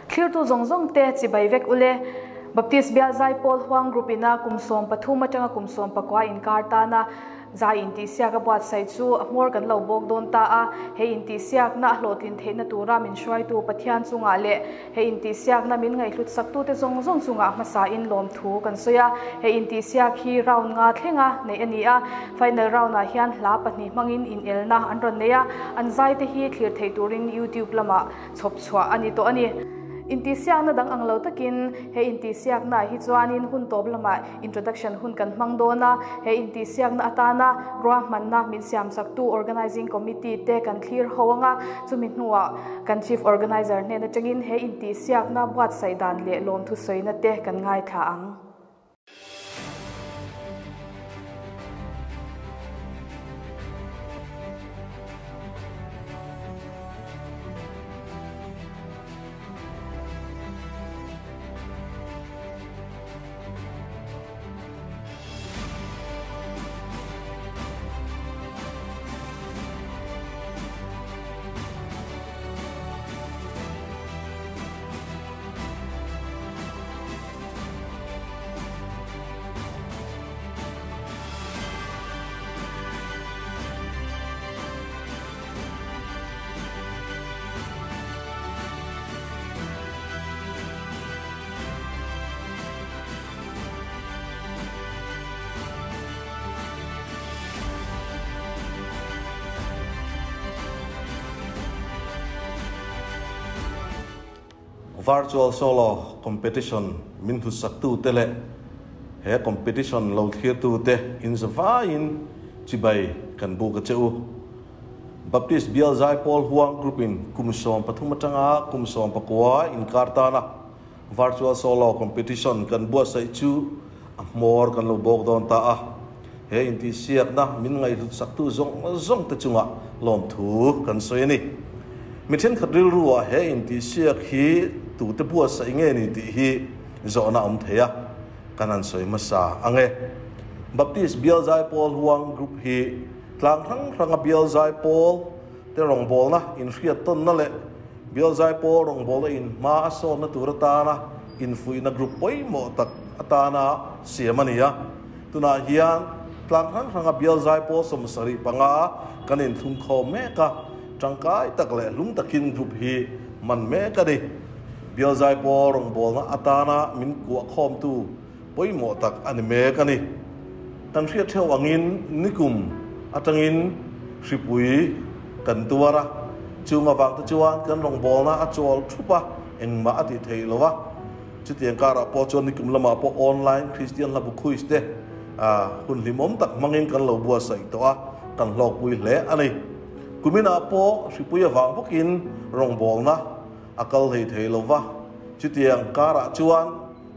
tirtu zawngte chibai vek ule Baptist Bial Zaipawl Huang grupina kumsom pathum atanga kumsom pakwa atana zai Intihsiak buatsaih chu amor kan lo bok don ta a he Intihsiakna hlotlin theina tura min shwai tu pathian chungah le he Intihsiakna min ngaihhlutsaktu te zawng chungah hmasawn lawmthu kan soya he Intihsiak hi round nga thlenga nei ani a final round a hian Thla pahnih mangin in elna an ron neia an zaite hi thlir thei turin YouTube lama chhop chhuah ani to ani Intihsiakna dang anglo takin he Intihsiakna hi chuanin hun top lama introduction hun kan mangdona he Intihsiakna atana manna min siam saktu organizing committee te kan clear hawanga chumin hnuwa kan chief organizer ne na changin he Intihsiakna buatsaih dan le lawmthu soina te kan ngai thla ang virtual solo competition inphumru tele he competition lo tirtu te in zawain chibai kan bu ka cheu Baptist Bial Zaipawl Huang grupin kumsom pathum atanga kumsom pakwa in atana virtual solo competition kan buatsaih chu amor kan lo bok don ta a he Intihsiakna min ngaihhlutsaktu zawngte chungah lawmthu kan soini mithen khatril ruwa he Intihsiak hi tu te buatsaih nge ni ti hi zawna thei kanan soi masa ange Baptist Bial Zaipawl Huang group hi tlang rang Bial Zaipawl te rongbol na in ton na le Bial Zaipawl rongbol in hmasawn na turatana inphumru na group poi mo tak atana siamania tuna hian tlang rang Bial Zaipawl somsari panga kanin thum kho me ka tangkai tak le lum takin group hi man me ka di Bial Zaipawl rongbol na atana min kuwa khom tu poi mo tak ani me ka ni tan thia theo angin nikum atangin hripui kan tuara chungah zawngte chuan kan rongbol na achol thupa engma ati thei lowa chutiang kara po chon nikum lama po online Christian labu quiz te hun limom tak mangin kan lo buatsaih to a kan lok pui le ani kumina po hripui awang pokin rongbol na akal thei lowa chutiang kara chuan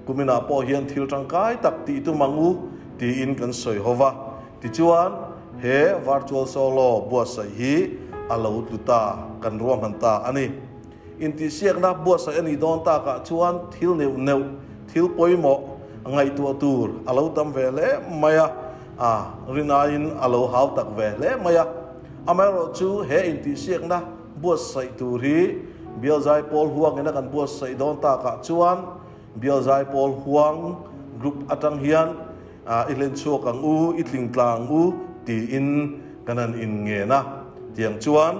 kumina po hian thil tangkai tak ti tu mangu ti in kan soi hova ti chuan he virtual solo buatsaih hi alo tuta kan ruam hanta ani Intihsiakna buatsaih ani don ta ka chuan thil neu thil poimo ngai tu tur alo tam vele maya rinain alo hau tak vele maya amaro chu he Intihsiakna buatsaih tur hi Bial Zaipawl Huang ina kan buatsaih don ta ka chuan Bial Zaipawl Huang group atang hian ilen chuak ang u itling tlang u ti in kanan in nge na tiang chuan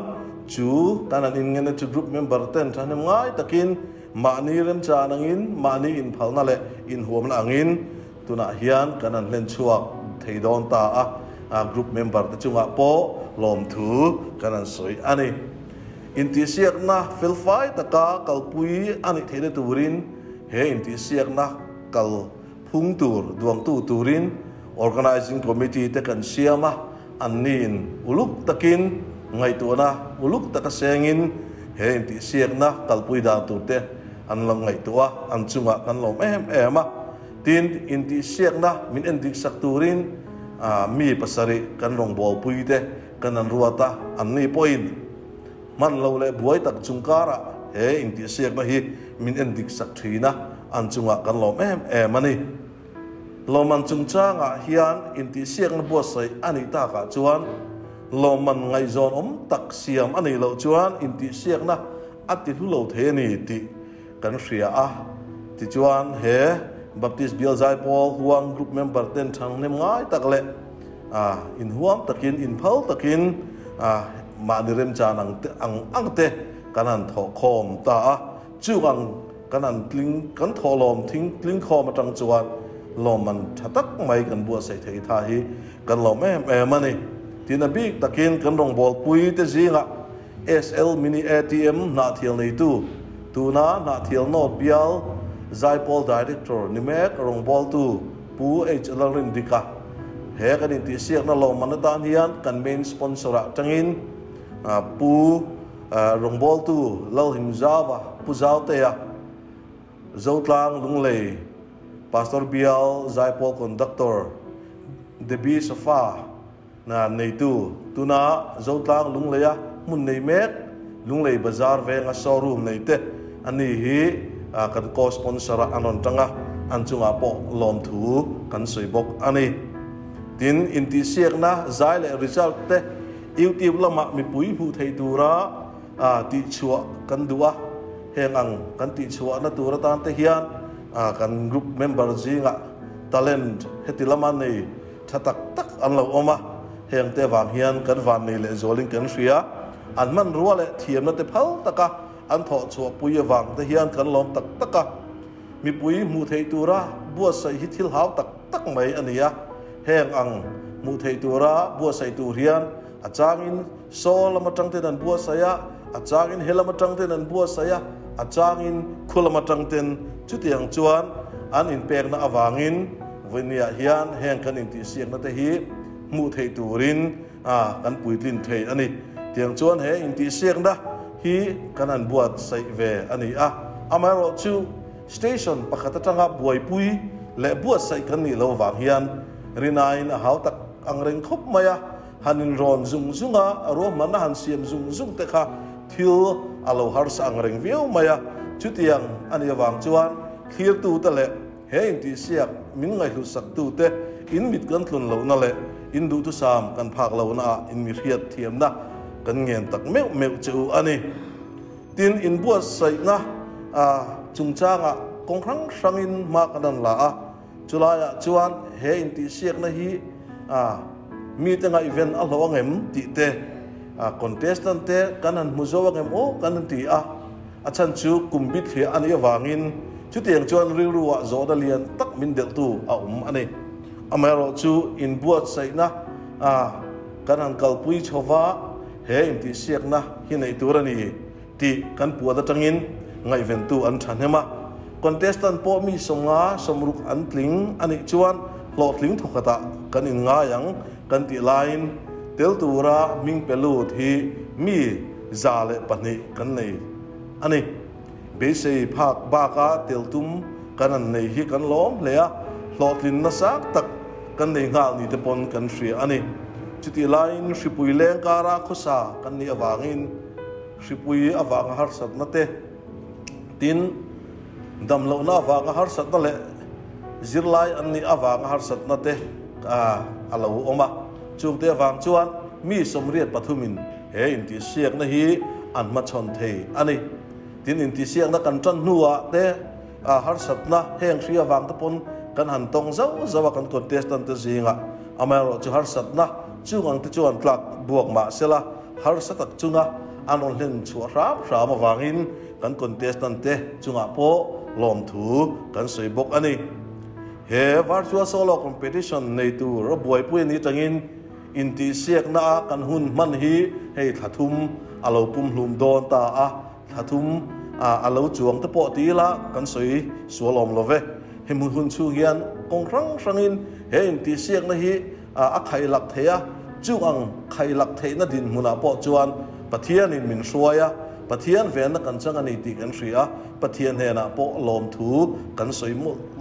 chu kanan in nge na chu group member ten thanem ngai takin mani rem cha nangin mani in phalna le in huam na angin tuna hian kanan len chuak thei don ta group member te chunga po lawmthu kanan soi ani Intihsiakna felfai taka kalpui ani thei turin he Intihsiakna kal phungtur duangtu turin organizing committee te kan siama anin uluk takin ngai tuana uluk takasengin he Intihsiakna kalpui da tu te an lang ngai tua an chunga kan lom ema tin Intihsiakna min Intihsiaktu rin mi pasari kan rongbol pui te kanan ruata anni point man lo le buai tak chungkara he Intihsiakna hi min Intihsiaktu na an chunga kan lom emani loman chungcha nga hian Intihsiakna buatsaih ani ta ka chuan loman ngai zon tak siam ani lo chuan Intihsiakna ati hu lo the ni ti kan ria a ti chuan he Baptist Bial Zaipawl Huang group member ten thang nem ngai tak le in Huang takin in phal takin ma ni rem chan ang te kanan tho khom ta a chuang kanan tling kan tho lom thing tling khom atang chuan lom man thatak mai kan bua sai thei tha hi kan lom em ani tin a big takin kan rong bol pui te zinga SL mini ATM na thial nei tu na thial not Bial Zaipawl director nimek rong bol tu pu alarin dika he kan Intihsiak na lom man dan hian kan main sponsor tangin pu rong bol tu lo him zawa pu zawngte ya zawtlang lunglei Pastor Bial Zaipawl conductor debi safa na nei tu na zawtlang lungleya mun nei mek lunglei bazar venga showroom nei te ani hi kan ko sponsor anon tanga an chungah po lawmthu kan soibok ani tin Intihsiakna zai le result te YouTube lama mi pui hu thei tura ti chua kan duwa hengang kan ti chua na tura tan te hian kan group member zinga talent heti lama nei thatak tak an lo oma heng te wang hian kan van nei le zoling kan ria an man ruwa le thiam na te phal taka an tho chua pui wang te hian kan lom tak taka mi pui mu thei tura bua sai hi thil haw tak mai ania heng ang mu thei tura bua sai tu hian achangin sol ma tang te dan bua saya achangin helama tang te dan bua saya achangin khulama tang ten chutiang chuan an in pek na awangin venia hian heng kan Intihsiakna te hi mu thei turin kan puitlin thei ani tiang chuan he Intihsiakna hi kanan buat sai ve ani amaro chu station pakhat atanga buai pui le buat sai kan ni lo wang hian rinain a haw tak ang reng khop maya hanin ron zunga ro man han siam zung te kha thil alo har sang reng viau maya chutiang ani awang chuan tirtu te le he Intihsiak min ngaihhlutsaktu te in mit kan tlun lo na le in du tu sam kan phak lo na in mi riat thiam na kan ngen tak meuh chu ani tin in buat sai na chungchanga kongkrang sangin ma kanan la chulaya chuan he Intihsiakna hi mi te nga event a lo ngem ti te Contestant te kanan muzo ngem o kanan ti a chan chu kumbit hi ani awangin chu tiang chuan rilruwa zo da lian tak min del tu ani amaro chu in buat sai na kanan kalpui chowa he Intihsiakna hi nei turani ti kan puwa da tangin ngai event tu an thanema Contestant po mi somnga somruk an tling ani chuan lo tling thokata kan in nga yang kan ti line tel tura ming pelut hi mi zale pani kan nei ani be sei phak ba ka tel tum kanan nei hi kan lom lea hlotlin na sak tak kan nei ngal ni te pon kan ria ani chuti line sipui leng kara khosa kan ni awangin sipui awang har sat na te tin dam lo na awang har sat na le zirlai an ni awang har sat na te alo oma chung te awang chuan mi somriat pathumin he Intihsiakna hi an machon thei ani tin Intihsiakna kan tran nuwa te har satna heng ria wang te pon kan han tong zawa kan Contestant te zinga amaro chu har satna chungang te chuan tlak buak ma sela har satak chungah anon len chua ram awangin kan Contestant te chungah po lawmthu kan soibok ani he virtual solo competition nei tu ro buai pui ni tangin Intihsiakna kan hun man hi hei thum alo pum hlum don ta thum alo chuang te po ti la kan soi sualom love he mun hun chu hian kongkrang sangin he Intihsiakna hi a khai lak theya chuang khai lak theina din muna po chuan pathian in min suaya pathian ven kan chang ani ti kan ria pathian he na po lawmthu kan soi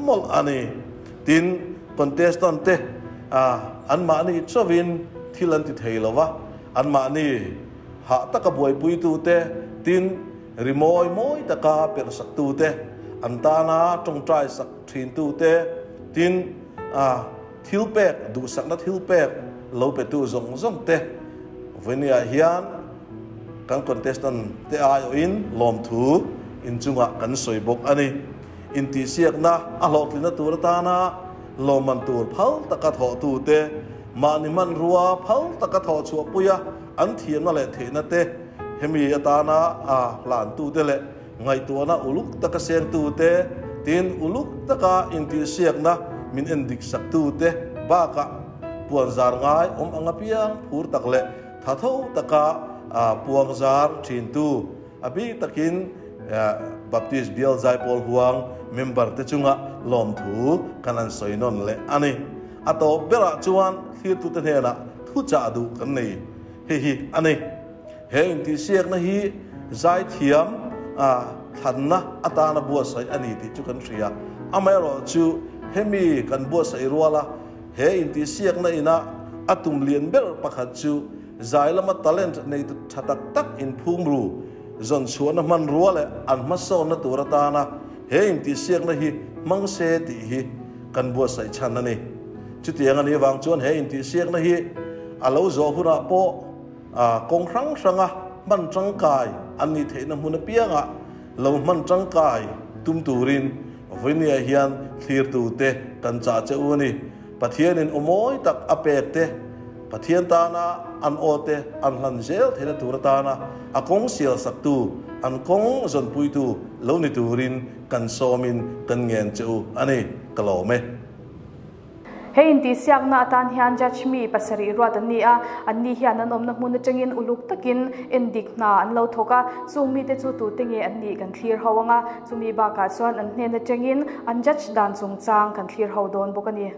mol ani tin Contestant te an ma ni chawin thilan ti theilowa an ma ni ha taka buai pui tu te tin rimoi taka per sak tu te atana tong trai sak thin tu te tin thilpek du sakna thilpek lo pe tu zawngte venia hian kan Contestant te ayo in lawmthu in chungah kan soi bok ani intihsiakna a hloklina tur atana lawman tur phal takat ho tu te mani man ruwa phal takat ho chu puya an thiam na le theina te hemi atana a lan tu te le ngai tu na uluk takaseng tu te tin uluk taka intihsiakna min Intihsiaktu te baka puan zar ngai angapiang phur takle thatho taka puang zar thin tu abi takin Baptist Bial Zaipawl Huang member te chunga lawmthu kanan soinon le ani ato bera chuan tirtu te hena thu cha du kan nei he ani he Intihsiakna hi zai thiam thna atana buatsaih ani ti chu kan ria amero chu hemi kan buatsaih ruala he Intihsiakna ina atum lian ber pakhat chu zai lama talent nei tu thatak tak inphumru zon chhuahna man ruale hmasawn na tur atana he Intihsiakna hi mangse ti hi kan buatsaih chhan ani chutiang ani wang chuan he Intihsiakna hi alo zo huna po kong rang man tangkai ani theina huna pianga lo man tangkai tum turin vinia hian tirtu te kan cha cheu ani pathian in omoi tak apek te pathian tana an ote an hlan zel thena tur atana akong sial saktu an kong zon puitu lo ni turin kan somin kan ngen cheu ani kalome he Intihsiakna atan hian judge mi pasari ruat ani a anni hian an omna hmun atangin uluk takin endikna an lo thoka chumi te chu tu tenge anni kan thlir hawanga chumi ba ka chuan an hnen atangin an judge dan chung chang kan thlir ho don bokani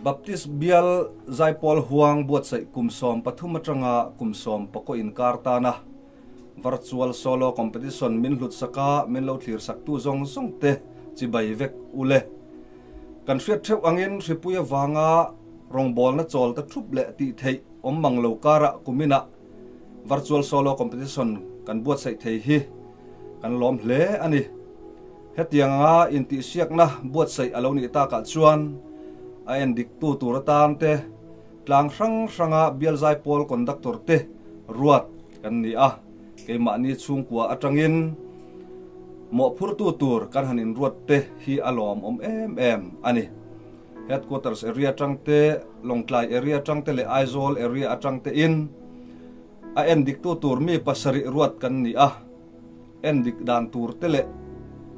Baptist Bial Zaipawl Huang buatsaih kumsom pathum atanga kumsom pako in kartana virtual solo competition minhlutsaka minlo thirsaktu zawngte chibai vek ule kan hriat theu angin hripuya wanga rongbol na chol ta thup le ti thei om manglo kara kumina virtual solo competition kan buatsaih thei hi kan lom hle ani hetianga Intihsiakna buatsaih aloni ta ka chuan a.He turatan te tlang ranga Bial Zaipawl conductor te ruat kan ni ke mani chungkua atangin meuhphur tur kan hanin ruat te hi alom em ani headquarters area tangte longtlai area tangte le Aizawl area atangte in a.He tur mi pasari ruat kan ni endik dan tur te le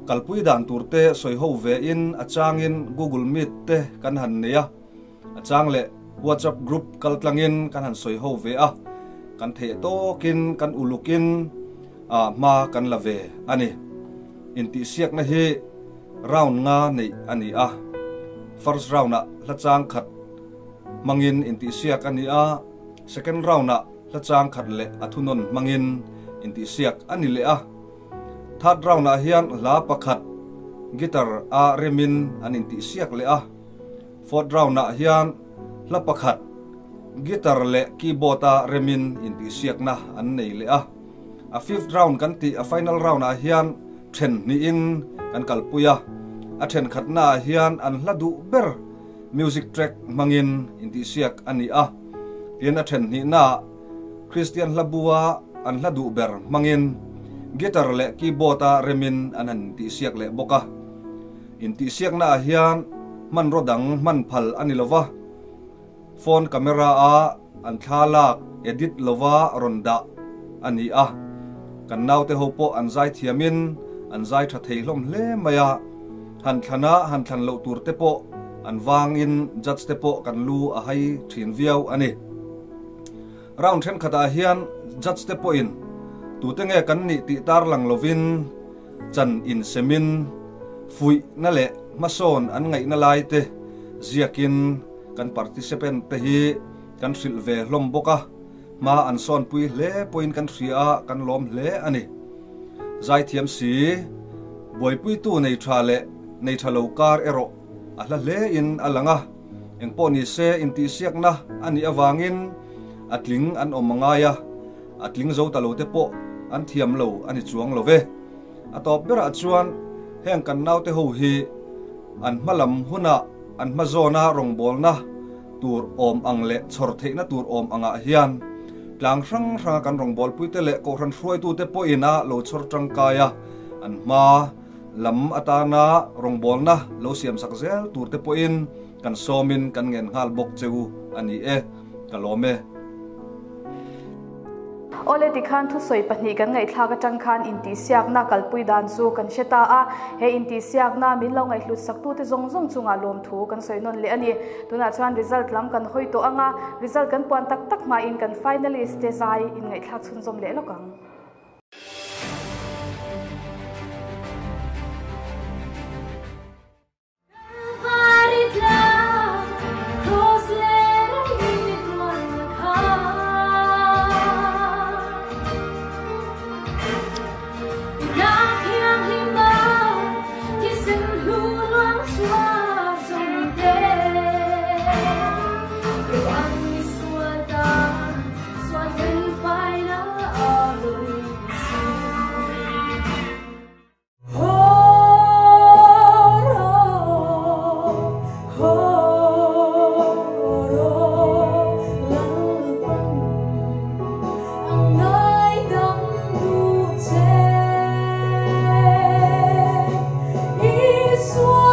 kalpui dan turte soiho ve in achangin Google Meet te kan han neia achang le WhatsApp group kaltlangin kan han soiho ve kan the tokin kan ulukin ma kan lave ani Intihsiakna hi round nga nei ani first round na lachang khat mangin Intihsiak ani second round na lachang khat le athunon mangin Intihsiak ani le third round na hian la pakhat guitar remin an Intihsiak le fourth round na hian la pakhat guitar le keyboard remin Intihsiakna an nei le a fifth round kan ti a final round na hian then ni in kan kalpuya a then khatna hian an hladu ber music track mangin Intihsiak ani tian a then ni na Christian labua an hladu ber mangin guitar le keyboard remin an Intihsiak le boka Intihsiakna hian man rodang man phal ani lova phone camera an Thla edit lova ronda ani kan naute hopo an zai thiamin an zai tha theilom hle maya han thlan lo tur te po an wangin judge te po kan lu a hai thin viau ani round then khata hian judge te po in tu te nge kan ni ti tar lang lovin chan in semin fui na le hmasawn an ngai na lai te ziakin kan participant te hi kan hril ve hlom boka ma an son pui hle point kan thria kan lom hle ani zai thiam si boi pui tu nei tha le nei thalo kar ero ala hle in alanga engpo nise intihsiakna ani awangin atling an omangaya atling zo talo te po an thiam lo ani chuang lo ve atop bera chuan heng kan nau te ho hi an malam huna an mazona rongbol na tur om angle chhor theina tur om anga hian tlang rang rang kan rongbol puite le ko ran hroi tu te po ina lo chhor tangkaya an ma lam atana rongbol na lo siam sakzel tur te po in kan somin kan ngen ngal bok cheu ani kalome ole tikhan thu soi pahni kan ngai thla ka tangkhan intihsiakna kalpui dan chu kan heta a he intihsiakna min lo ngaihhlutsaktu te zawng chungah lawmthu kan soinon le ani tuna chuan result lam kan hoi to anga result kan puan tak tak ma in kan finalist te zai in ngai thla chhun zom le lokang Swat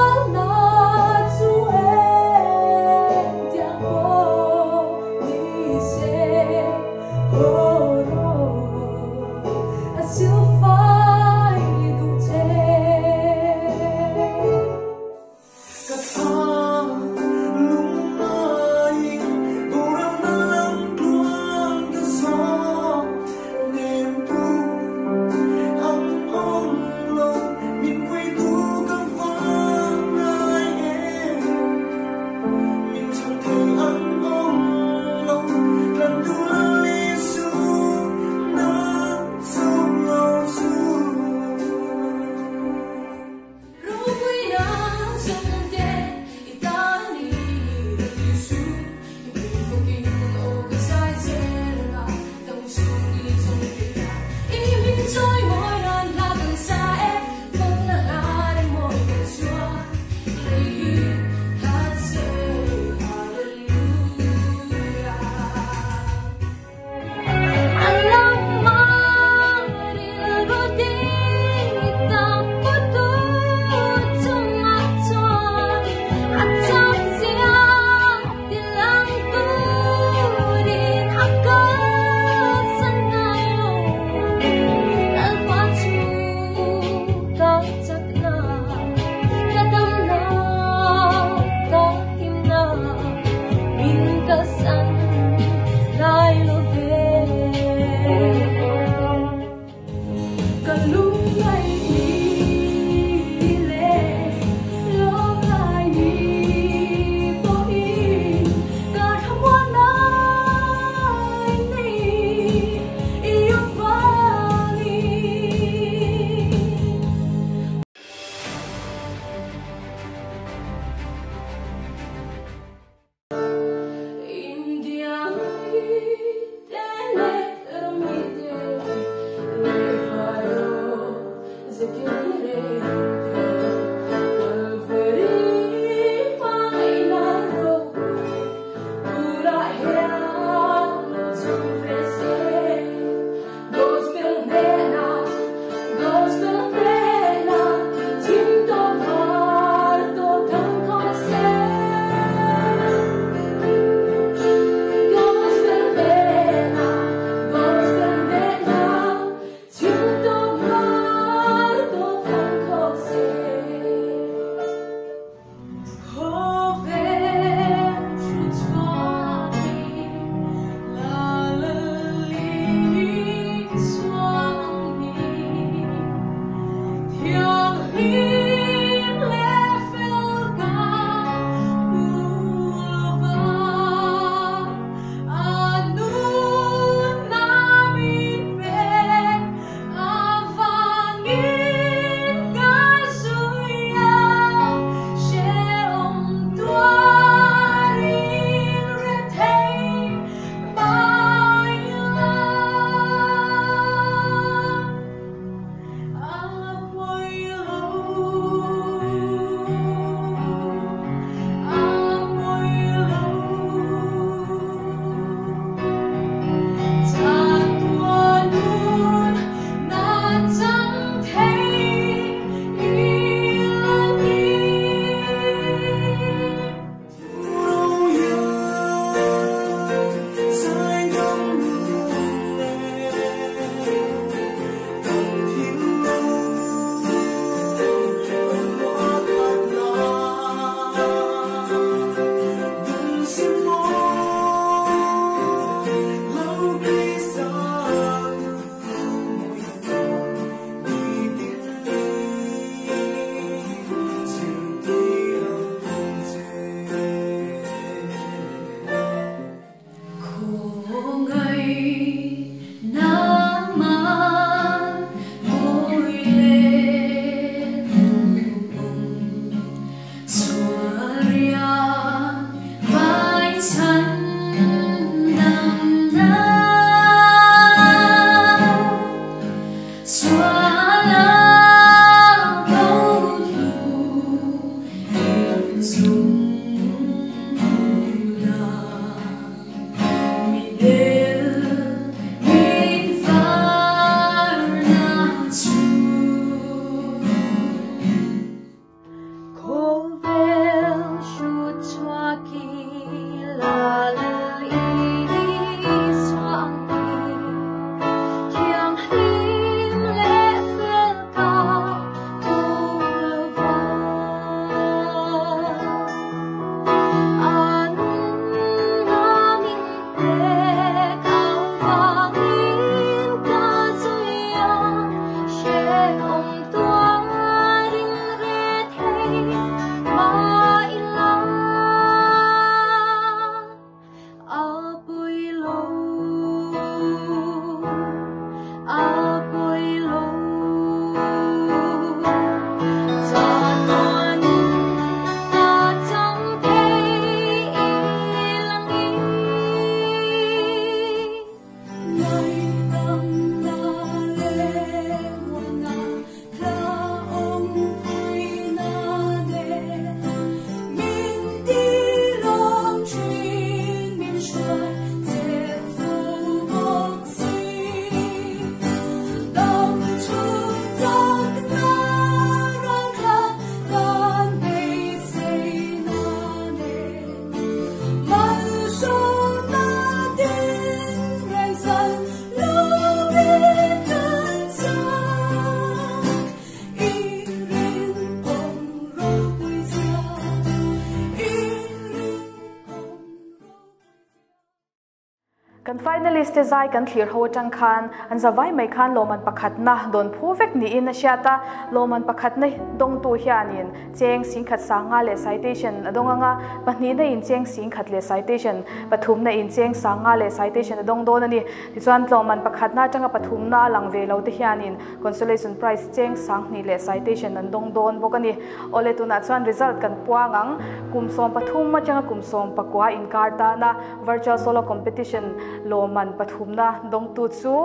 Kan finalist te zai kan thlir ho tang khan an zawai mai khan loman pakhat na don phuvek ni in asiata loman pakhat nei dong tu hianin cheng singkhat sanga le citation adonga nga pahni na in cheng singkhat le citation pathum na in cheng sanga le citation adong don ani tichuan loman pakhat na tanga pathum na langve lo te hianin consolation prize cheng sang ni le citation an dong don bokani ole tuna chuan result kan puangang kumsom pathum ma changa kumsom pakwa in karta na virtual solo competition loman pathumna dong tu chu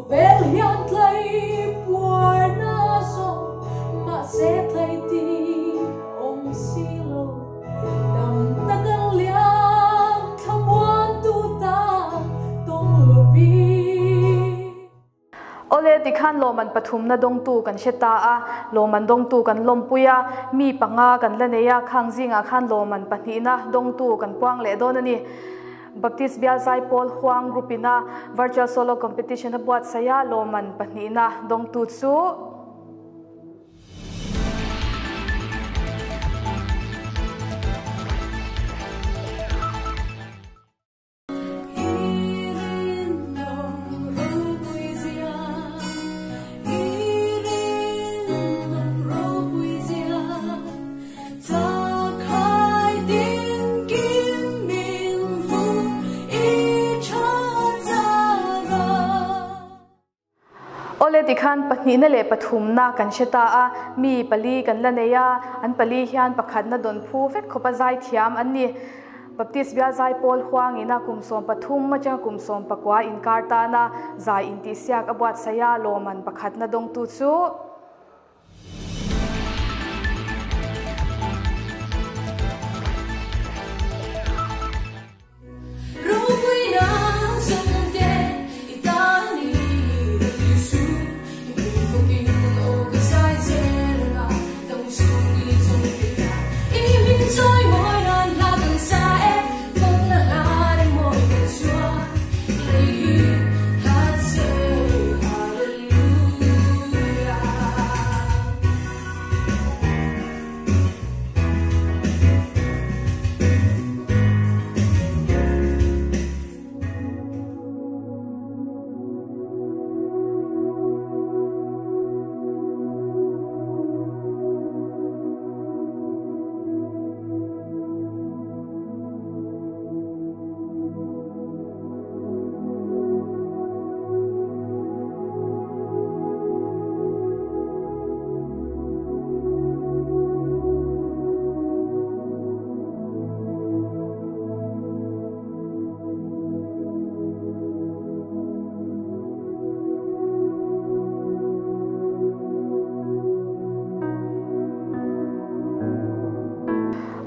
Bel hian thei puar na zawng ma se thei ti om silo dam takan liam thamwan tu ta tong lovi ole tikhan loman pathumna dong tu kan sheta a loman dong tu kan lompuya mi panga kan laneya khangjinga khan loman pahnina dong tu kan puang le donani Baptist Bial Zaipawl Huang grupina virtual solo competition a buatsaih loman pahnina dong tu chu ole tikhan pahnina le pathumna kan sheta a mi pali kan laneya an pali hian pakhat na don phu vek khopa zai thiam anni Baptist Bial Zaipawl Huang ina kumsom pathum ma chang kumsom pakwa in karta na zai Intihsiak a buatsaih loman pakhat na dong tu chu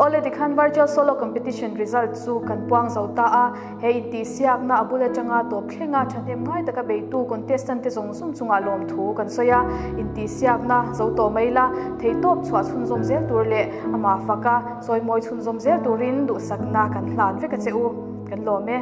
already khan virtual solo competition result chu kan puang zawta a he Intihsiakna abula changa top thlenga thathem ngai taka beitu contestant te zong sum chunga lawmthu kan soya Intihsiakna zawto maila thei top chhuah chhunzom zel tur le ama faka soimoi chhunzom zel turin du sakna kan hlan veka cheu kan lo me